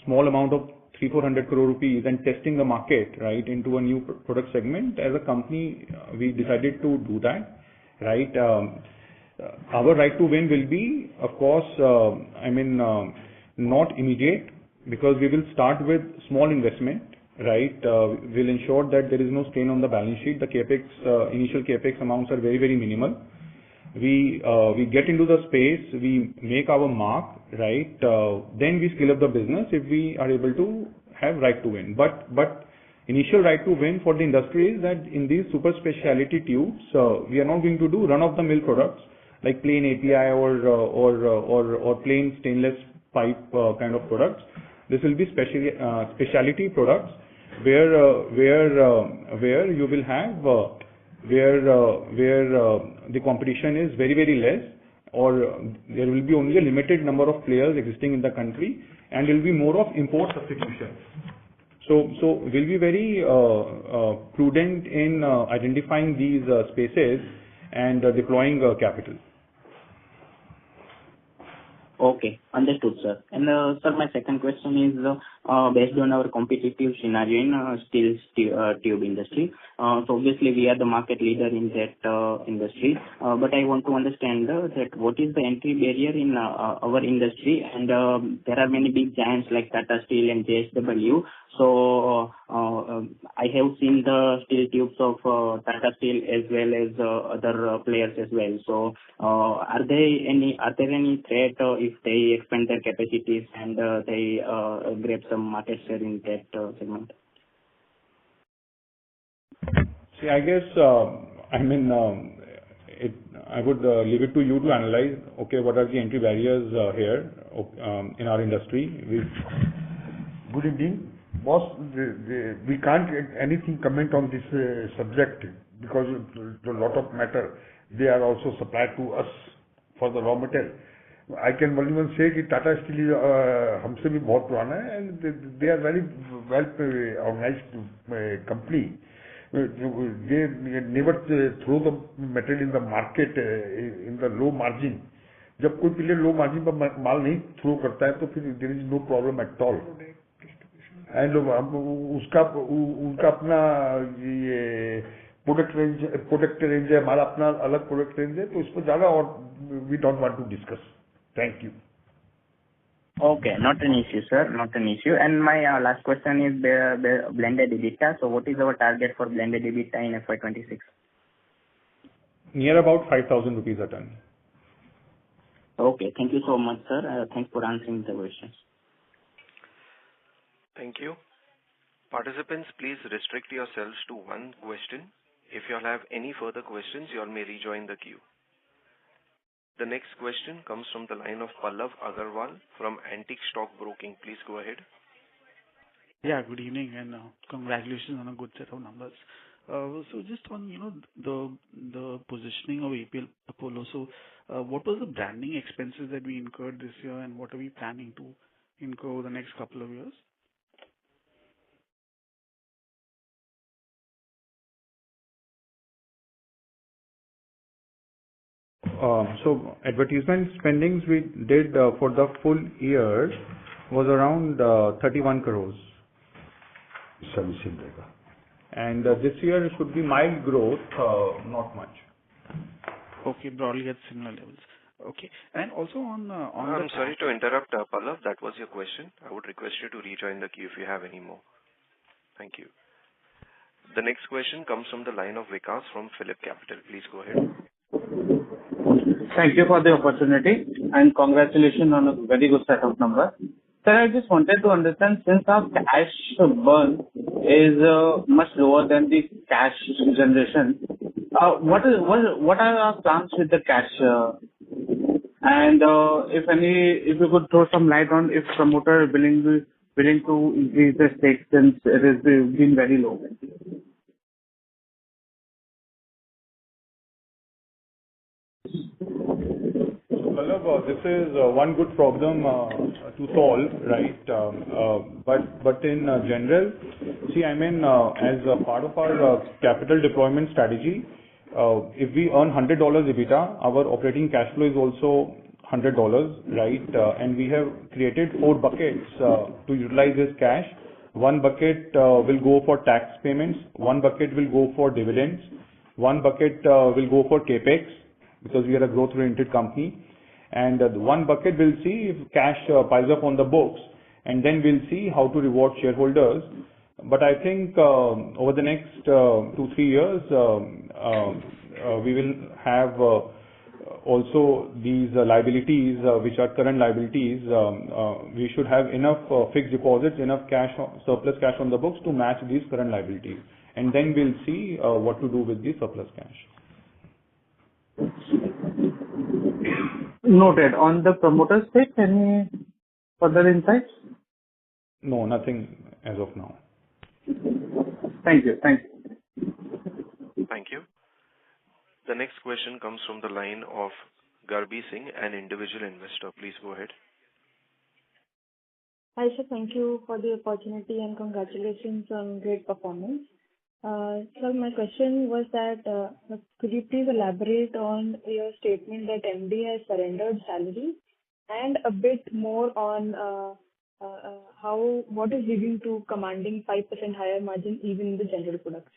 small amount of 300-400 crore rupees and testing the market, right, into a new product segment. As a company, we decided to do that, right? Our right to win will be, of course, not immediate, because we will start with small investment, right? We'll ensure that there is no strain on the balance sheet. The capex, initial capex amounts are very, very minimal. We get into the space, we make our mark, right? Then we scale up the business if we are able to have right to win. But initial right to win for the industry is that in these super specialty tubes, we are not going to do run-of-the-mill products like plain API or plain stainless pipe kind of products. This will be specialty products where you will have where the competition is very, very less, or there will be only a limited number of players existing in the country, and it will be more of import substitution. So we'll be very prudent in identifying these spaces and deploying capital. Okay, understood, sir. And sir, my second question is based on our competitive scenario in steel tube industry. So obviously we are the market leader in that industry. But I want to understand that what is the entry barrier in our industry, and there are many big giants like Tata Steel and JSW. So I have seen the steel tubes of Tata Steel as well as other players as well. So are there any threat if they expand their capacities and they grab some market share in that segment? See, I guess, I would leave it to you to analyze, okay, what are the entry barriers here in our industry. Good evening. Boss, we can't anything comment on this subject because it's a lot of matter. They are also supplied to us for the raw material. I can only say that Tata Steel हमसे भी बहुत पुराना है, and they are very well organized company. They never throw the material in the market in the low margin. जब कोई player low margin पर माल नहीं throw करता है तो फिर there is no problem at all. And उनका अपना ये प्रोडक्ट रेंज है, हमारा अपना अलग प्रोडक्ट रेंज है, तो इस पर ज्यादा और we don't want to discuss. Thank you. Okay, not an issue, sir. Not an issue. And my last question is the blended EBITDA. So what is our target for blended EBITDA in FY26? Near about 5,000 rupees a ton. Okay, thank you so much, sir. Thanks for answering the questions. Thank you. Participants, please restrict yourselves to one question. If you all have any further questions, you all may rejoin the queue. The next question comes from the line of Pallav Agarwal from Antique Stock Broking. Please go ahead. Yeah, good evening and congratulations on a good set of numbers. So just on the positioning of APL Apollo. So what was the branding expenses that we incurred this year, and what are we planning to incur over the next couple of years? So advertisement spendings we did for the full year was around 31 crores. And this year it should be mild growth, not much. Okay, broadly at similar levels. Okay, and also on I'm sorry to interrupt, Pallav. That was your question. I would request you to rejoin the queue if you have any more. Thank you. The next question comes from the line of Vikas from Phillip Capital. Please go ahead. Thank you for the opportunity and congratulations on a very good set of numbers. Sir, I just wanted to understand, since our cash burn is much lower than the cash generation, what are our plans with the cash? And if you could throw some light on if promoter is willing to increase the stake since it has been very low. This is one good problem to solve, right? But in general, see, as a part of our capital deployment strategy, if we earn $100 EBITDA, our operating cash flow is also $100, right? And we have created 4 buckets to utilize this cash. One bucket will go for tax payments, one bucket will go for dividends, one bucket will go for capex because we are a growth-oriented company. And one bucket will see if cash piles up on the books, and then we'll see how to reward shareholders. But I think over the next 2-3 years, we will have also these liabilities, which are current liabilities. We should have enough fixed deposits, enough cash, surplus cash on the books to match these current liabilities. And then we'll see what to do with the surplus cash. Noted. On the promoter stake, any further insights? No, nothing as of now. Thank you. Thank you. The next question comes from the line of Garbi Singh, an individual investor. Please go ahead. Hi, sir. Thank you for the opportunity and congratulations on great performance. Sir, my question was that could you please elaborate on your statement that MD has surrendered salary, and a bit more on what is leading to commanding 5% higher margin even in the general products?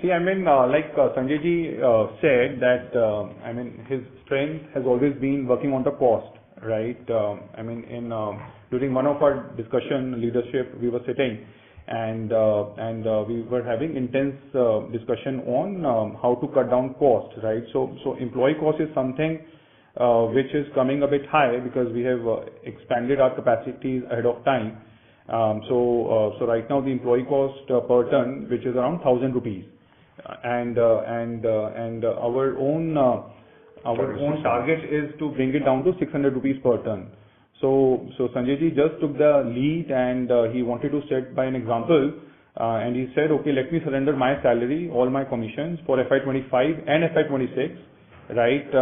See, like Sanjay ji said that, his strength has always been working on the cost, right? During one of our discussion leadership, we were sitting and we were having intense discussion on how to cut down costs, right? So employee cost is something which is coming a bit high because we have expanded our capacities ahead of time. So right now the employee cost per ton, which is around 1,000 rupees. And our own target is to bring it down to 600 rupees per ton. So Sanjay ji just took the lead and he wanted to set by an example, and he said, okay, let me surrender my salary, all my commissions for FY25 and FY26, right?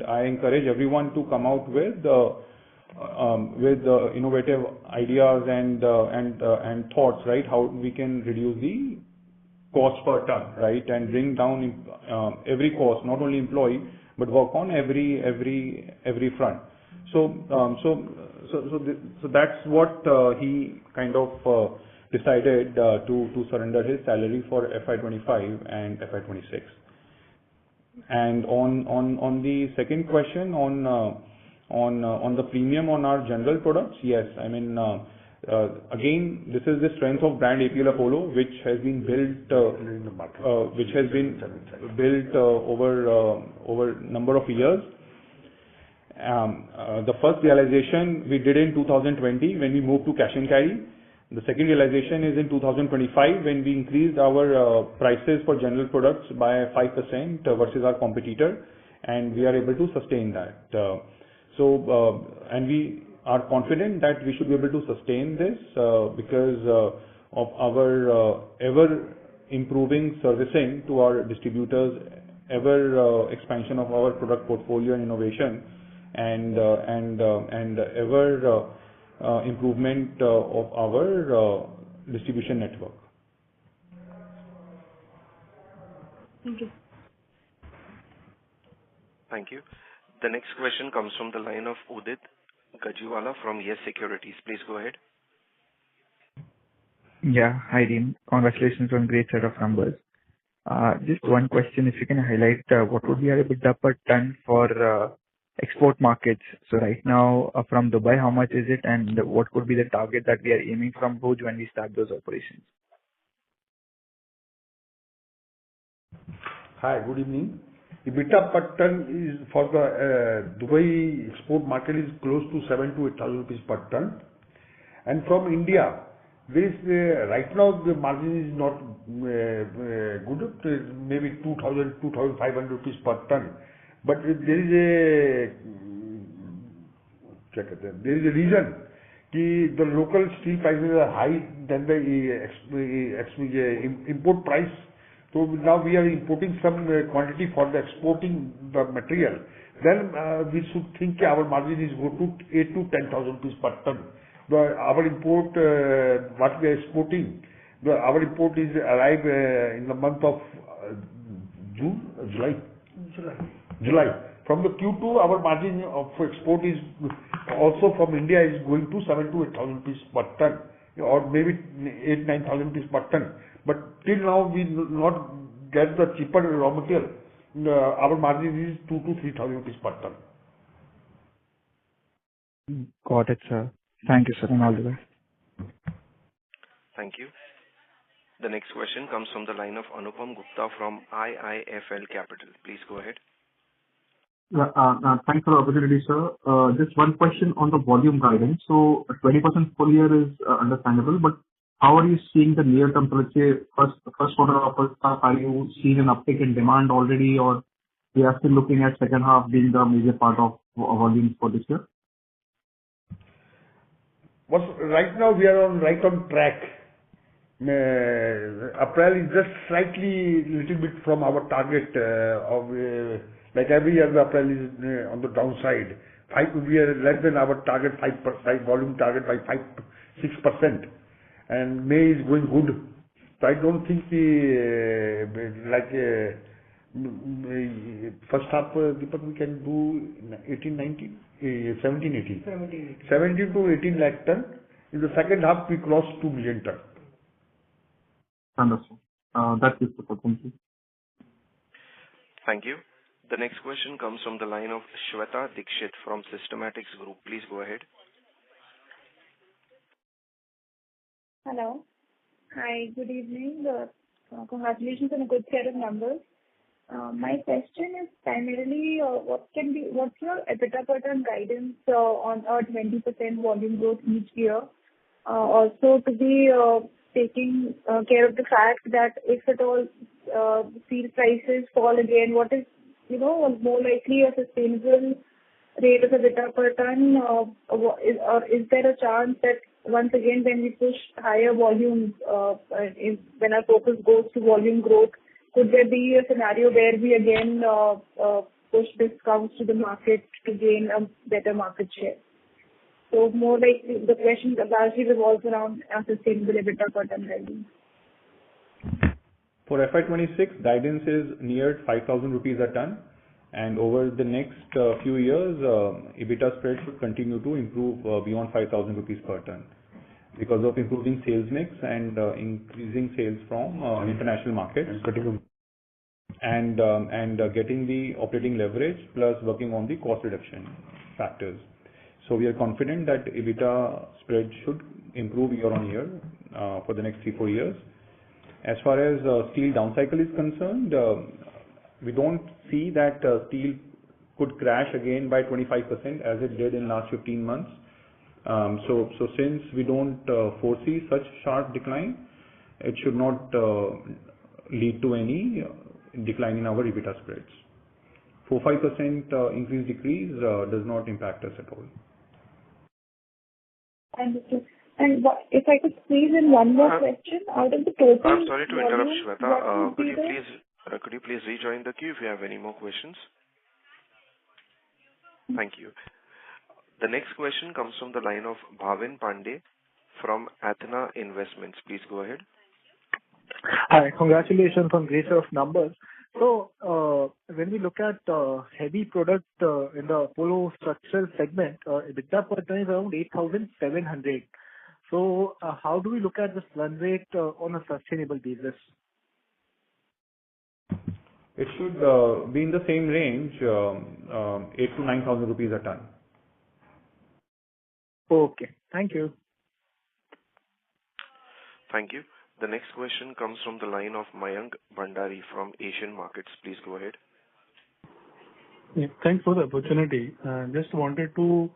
I encourage everyone to come out with innovative ideas and thoughts, right? How we can reduce the cost per ton, right? And bring down every cost, not only employee, but work on every front. So that's what he kind of decided to surrender his salary for FY25 and FY26. And on the second question on the premium on our general products, yes, again, this is the strength of brand APL Apollo, which has been built over number of years. The first realization we did in 2020 when we moved to cash and carry. The second realization is in 2025 when we increased our prices for general products by 5% versus our competitor, and we are able to sustain that. And we are confident that we should be able to sustain this because of our ever improving servicing to our distributors, ever expansion of our product portfolio and innovation, and ever improvement of our distribution network. Thank you. Thank you. The next question comes from the line of Udit Gajiwala from Yes Securities. Please go ahead. Yeah. Hi, team. Congratulations on great set of numbers. Just one question, if you can highlight what would be our EBITDA per ton for export markets. So right now from Dubai, how much is it, and what could be the target that we are aiming from Bhuj when we start those operations? Hi, good evening. EBITDA per ton is for the Dubai export market is close to 7,000 to 8,000 rupees per ton. And from India, this right now the margin is not good, maybe 2,000, 2,500 rupees per ton. But there is a reason that the local steel prices are high than the import price. So now we are importing some quantity for the exporting the material. Then we should think our margin is go to 8,000 to 10,000 rupees per ton. Our import, what we are exporting, our import is arrive in the month of July. From the Q2, our margin of export is also from India is going to 7,000 to 8,000 rupees per ton, or maybe 8,000 to 9,000 rupees per ton. But till now we not get the cheaper raw material. Our margin is 2,000 to 3,000 rupees per ton. Got it, sir. Thank you, sir, and all the best. Thank you. The next question comes from the line of Anupam Gupta from IIFL Capital. Please go ahead. Thanks for the opportunity, sir. Just one question on the volume guidance. So 20% full year is understandable, but how are you seeing the near term? So let's say first quarter of first half, are you seeing an uptick in demand already, or we are still looking at second half being the major part of volumes for this year? Right now we are right on track. April is just slightly little bit from our target of like every year the April is on the downside. We are less than our target 5% volume target by 6%, and May is going good. So I don't think first half, Deepak, we can do 18, 19, 17, 18. 17 to 18 lakh ton. In the second half, we cross 2 million ton. Understood. That's it. Thank you. Thank you. The next question comes from the line of Shweta Dikshit from Systematics Group. Please go ahead. Hello. Hi, good evening. Congratulations on a good set of numbers. My question is primarily, what's your EBITDA per ton guidance on a 20% volume growth each year? Also to be taking care of the fact that if at all steel prices fall again, what is more likely a sustainable rate of EBITDA per ton? Or is there a chance that once again when we push higher volumes, when our focus goes to volume growth, could there be a scenario where we again push discounts to the market to gain a better market share? So more like the question largely revolves around our sustainable EBITDA per ton guidance. For FY26, guidance is near 5,000 rupees a ton, and over the next few years, EBITDA spread should continue to improve beyond 5,000 rupees per ton because of improving sales mix and increasing sales from international markets and getting the operating leverage plus working on the cost reduction factors. So we are confident that EBITDA spread should improve year on year for the next 3-4 years. As far as steel down cycle is concerned, we don't see that steel could crash again by 25% as it did in last 15 months. So since we don't foresee such sharp decline, it should not lead to any decline in our EBITDA spreads. 4-5% increase decrease does not impact us at all. Understood. And if I could squeeze in one more question, out of the total. I'm sorry to interrupt, Shweta. Could you please rejoin the queue if you have any more questions? Thank you. The next question comes from the line of Bhavin Pandey from Athena Investments. Please go ahead. Hi, congratulations on great set of numbers. So, when we look at heavy product in the Apollo structural segment, EBITDA per ton is around 8,700. So, how do we look at this run rate on a sustainable basis? It should be in the same range, 8,000 to 9,000 rupees a ton. Okay, thank you. Thank you. The next question comes from the line of Mayank Bhandari from Asian Markets. Please go ahead. Yeah, thanks for the opportunity. Just wanted to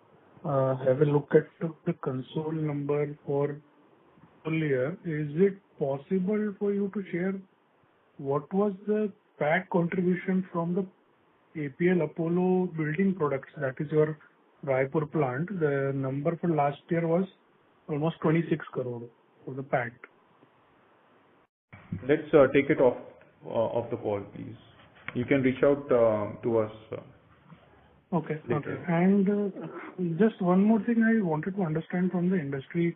have a look at the console number for full year. Is it possible for you to share what was the PAT contribution from the APL Apollo Building Products, that is your Raipur plant? The number for last year was almost 26 crore for the PAT. Let's take it off the call, please. You can reach out to us. Okay. Later. Okay. And just one more thing I wanted to understand from the industry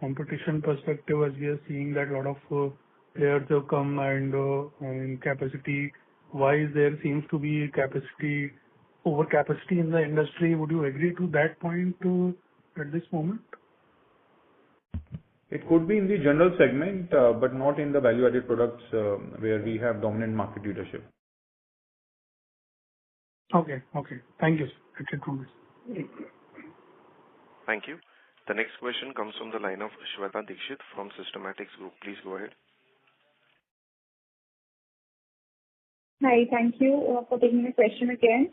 competition perspective, as we are seeing that a lot of players have come and in capacity wise there seems to be over capacity in the industry. Would you agree to that point at this moment? It could be in the general segment, but not in the value-added products where we have dominant market leadership. Okay. Okay. Thank you, sir. That's it from me. Thank you. The next question comes from the line of Shweta Dikshit from Systematics Group. Please go ahead. Hi, thank you for taking my question again.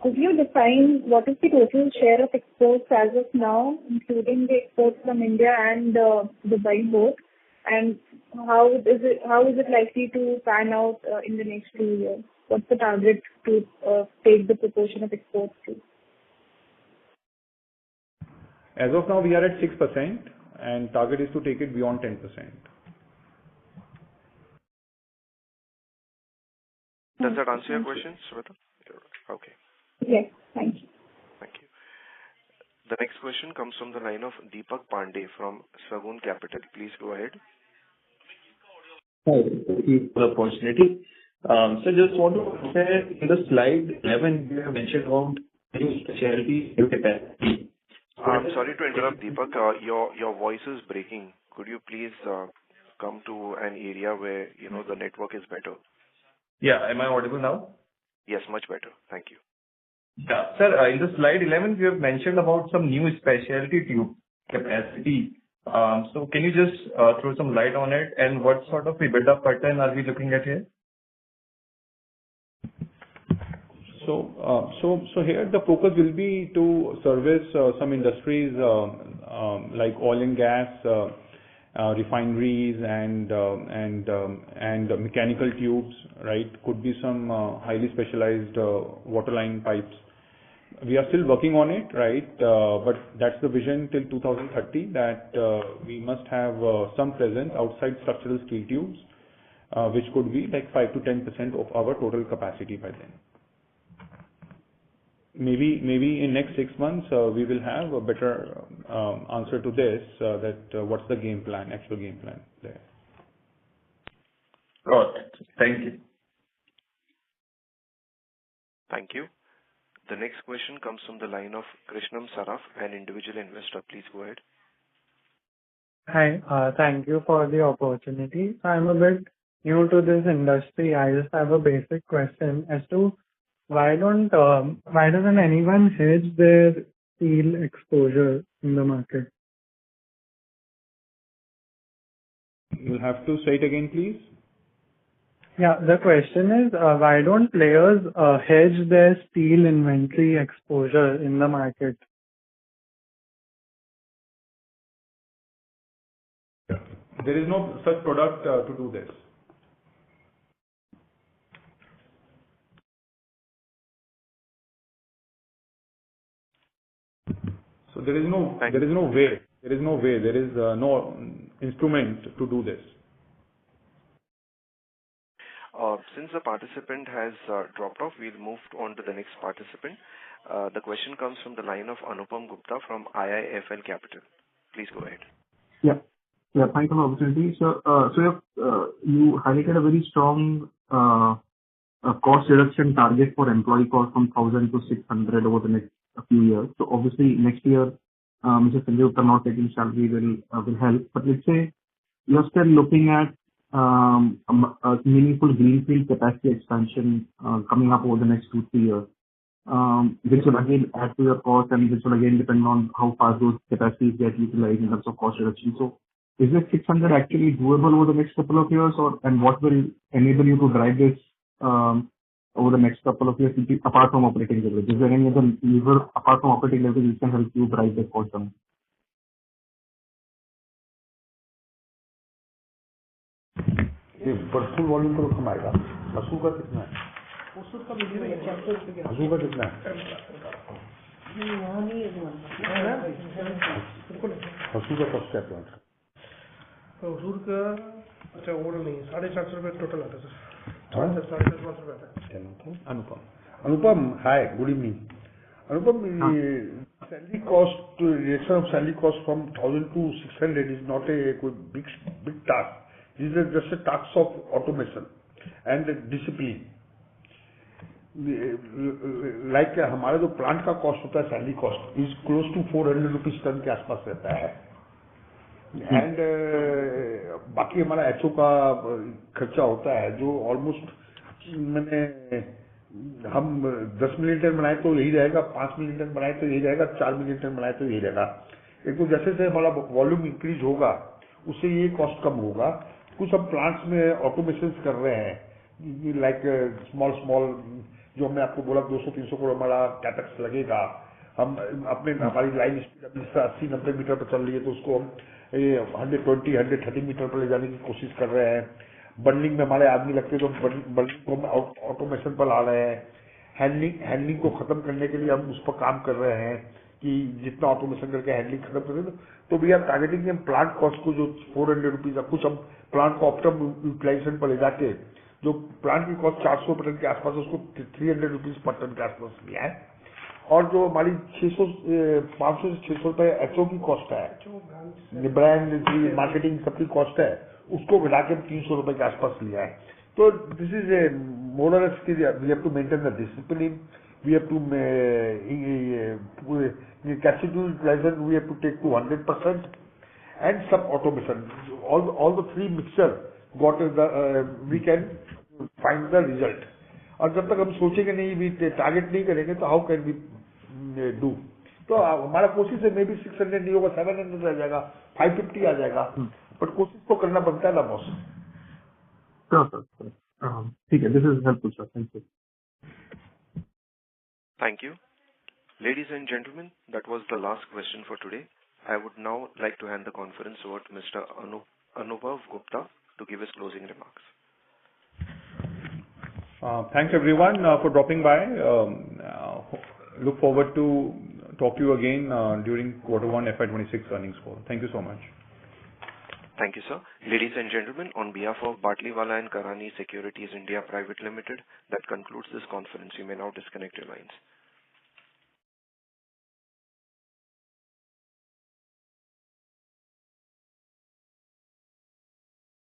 Could you define what is the total share of exports as of now, including the exports from India and Dubai both, and how is it likely to pan out in the next 2 years? What's the target to take the proportion of exports to? As of now, we are at 6%, and target is to take it beyond 10%. Does that answer your question, Shweta? Okay. Yes, thank you. Thank you. The next question comes from the line of Deepak Pandey from Sagun Capital. Please go ahead. Hi, thank you for the opportunity. So just want to say in the slide 11, you have mentioned about new specialty capacity. I'm sorry to interrupt, Deepak. Your voice is breaking. Could you please come to an area where the network is better? Yeah, am I audible now? Yes, much better. Thank you. Yeah, sir. In the slide 11, you have mentioned about some new specialty tube capacity. So can you just throw some light on it, and what sort of EBITDA pattern are we looking at here? So here the focus will be to service some industries like oil and gas, refineries, and mechanical tubes, right? Could be some highly specialized waterline pipes. We are still working on it, right? But that's the vision till 2030, that we must have some presence outside structural steel tubes, which could be like 5 to 10% of our total capacity by then. Maybe in next 6 months, we will have a better answer to this, what's the game plan, actual game plan there. Got it. Thank you. Thank you. The next question comes from the line of Krishnam Saraf, an individual investor. Please go ahead. Hi, thank you for the opportunity. I'm a bit new to this industry. I just have a basic question as to why doesn't anyone hedge their steel exposure in the market? You'll have to say it again, please. Yeah, the question is, why don't players hedge their steel inventory exposure in the market? There is no such product to do this. So there is no way. There is no instrument to do this. Since the participant has dropped off, we'll move on to the next participant. The question comes from the line of Anupam Gupta from IIFL Capital. Please go ahead. Yeah, thank you for the opportunity. So you highlighted a very strong cost reduction target for employee cost from 1,000 to 600 over the next few years. So obviously next year, Mr. Sanjay Gupta not taking salary will help. But let's say you're still looking at a meaningful greenfield capacity expansion coming up over the next 2-3 years, which will again add to your cost, and which will again depend on how fast those capacities get utilized in terms of cost reduction. So is this 600 actually doable over the next couple of years, and what will enable you to drive this over the next couple of years, apart from operating leverage? Is there any other lever apart from operating leverage which can help you drive the cost down? पर full volume तो कम आएगा। मसूर का कितना है? मसूर का कितना है? मसूर का कॉस्ट क्या है? मसूर का अच्छा और नहीं 750 रुपये टोटल आता है सर। 750 रुपये आता है। अनुपम, हाय, good evening. Anupam, salary cost reduction of salary cost from 1,000 to 600 is not a big task. This is just a task of automation and discipline. Like हमारा जो प्लांट का कॉस्ट होता है, salary cost is close to 400 rupees ton के आसपास रहता है, and बाकी हमारा एचओ का खर्चा होता है जो ऑलमोस्ट मैंने हम 10 मिलियन टन बनाए तो यही रहेगा, 5 मिलियन टन बनाए तो यही रहेगा, 4 मिलियन टन बनाए तो यही रहेगा। एक तो जैसे जैसे हमारा वॉल्यूम इंक्रीज होगा उससे ये कॉस्ट कम होगा। कुछ हम प्लांट्स में ऑटोमेशन कर रहे हैं, लाइक स्मॉल जो हमने आपको बोला 200-300 करोड़ हमारा कैपेक्स लगेगा। हम अपने हमारी लाइन स्पीड 80-90 मीटर पर चल रही है तो उसको हम 120-130 मीटर पर ले जाने की कोशिश कर रहे हैं। बंडलिंग में हमारे आदमी लगते तो बंडलिंग को हम ऑटोमेशन पर ला रहे हैं। हैंडलिंग को खत्म करने के लिए हम उस पर काम कर रहे हैं कि जितना ऑटोमेशन करके हैंडलिंग खत्म करें तो वी आर टारगेटिंग हम प्लांट कॉस्ट को जो 400 रुपीज, कुछ हम प्लांट को ऑप्टम यूटिलाइजेशन पर ले जाके जो प्लांट की कॉस्ट 400 टन के आसपास उसको 300 रुपीज पर टन के आसपास लिया है। और जो हमारी 500 से 600 रुपए एचओ की कॉस्ट है, ब्रांड मार्केटिंग सबकी कॉस्ट है, उसको मिला के 300 रुपए के आसपास लिया है. तो this is a more or less, we have to maintain the discipline, we have to capacity utilization we have to take to 100% and some automation. All the three mixture got we can find the result. और जब तक हम सोचेंगे नहीं, भी target नहीं करेंगे, तो हाउ कैन वी डू. तो हमारा कोशिश है, मे बी 600 नहीं होगा, 700 आ जाएगा, 550 आ जाएगा, बट कोशिश तो करना बनता है ना बॉस. ठीक है, this is helpful sir, thank you. Thank you. Ladies and gentlemen, that was the last question for today. I would now like to hand the conference over to Mr. Anubhav Gupta to give his closing remarks. Thanks everyone for dropping by. Look forward to talk to you again during Q1 FY26 earnings call. Thank you so much. Thank you, sir. Ladies and gentlemen, on behalf of Batliwala and Karani Securities India Private Limited, that concludes this conference. You may now disconnect your lines.